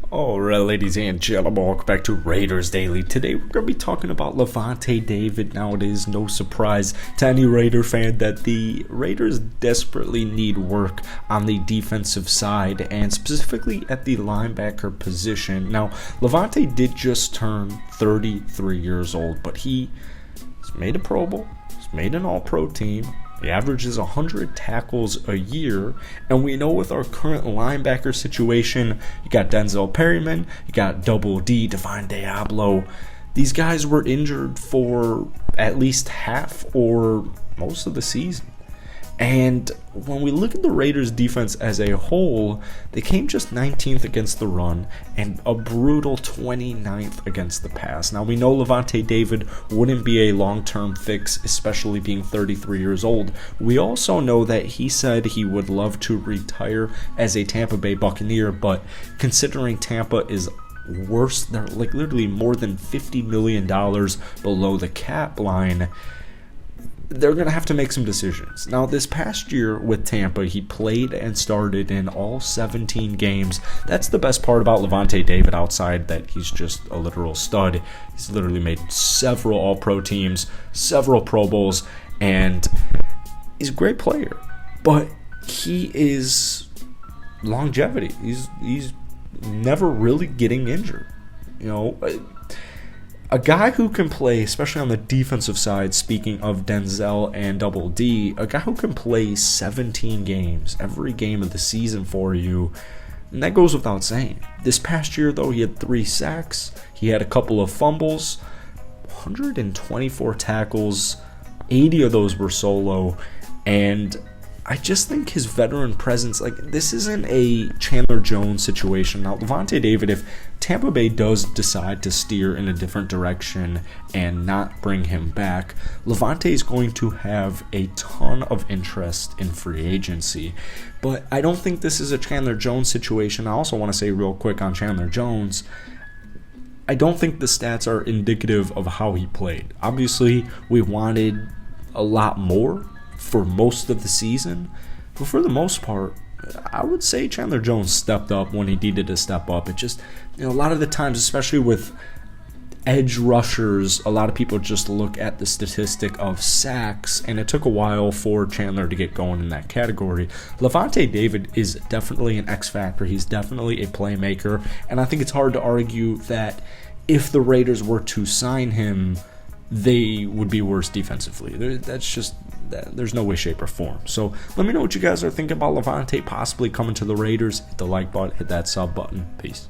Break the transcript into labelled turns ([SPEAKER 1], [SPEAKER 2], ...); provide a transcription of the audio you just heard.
[SPEAKER 1] Alright, ladies and gentlemen, welcome back to Raiders Daily. Today we're going to be talking about Lavonte David. Now, it is no surprise to any Raider fan that the Raiders desperately need work on the defensive side and specifically at the linebacker position. Now, Lavonte did just turn 33 years old, but he's made a Pro Bowl, he's made an All-Pro team. He averages 100 tackles a year, and we know with our current linebacker situation, you got Denzel Perryman, you got Double D, Divine Diablo. These guys were injured for at least half or most of the season. And when we look at the Raiders' defense as a whole, they came just 19th against the run and a brutal 29th against the pass. Now, we know Lavonte David wouldn't be a long-term fix, especially being 33 years old. We also know that he said he would love to retire as a Tampa Bay Buccaneer, but considering Tampa is worse, they're like literally more than $50 million below the cap line, they're going to have to make some decisions. Now, this past year with Tampa, he played and started in all 17 games. That's the best part about Lavonte David, outside that he's just a literal stud. He's literally made several All-Pro teams, several Pro Bowls, and he's a great player. But he is longevity. He's never really getting injured. You know, a guy who can play, especially on the defensive side, speaking of Denzel and Double D, a guy who can play 17 games, every game of the season for you, and that goes without saying. This past year, though, he had 3 sacks, he had a couple of fumbles, 124 tackles, 80 of those were solo, and I just think his veteran presence, like, this isn't a Chandler Jones situation. Now, Lavonte David, if Tampa Bay does decide to steer in a different direction and not bring him back, Lavonte is going to have a ton of interest in free agency. But I don't think this is a Chandler Jones situation. I also want to say real quick on Chandler Jones, I don't think the stats are indicative of how he played. Obviously, we wanted a lot more for most of the season, but for the most part, I would say Chandler Jones stepped up when he needed to step up. It just, a lot of the times, especially with edge rushers, a lot of people just look at the statistic of sacks, and it took a while for Chandler to get going in that category. Lavonte David is definitely an X factor. He's definitely a playmaker, and I think it's hard to argue that if the Raiders were to sign him, they would be worse defensively. There's no way, shape, or form. So let me know what you guys are thinking about Lavonte possibly coming to the Raiders. Hit the like button, hit that sub button. Peace.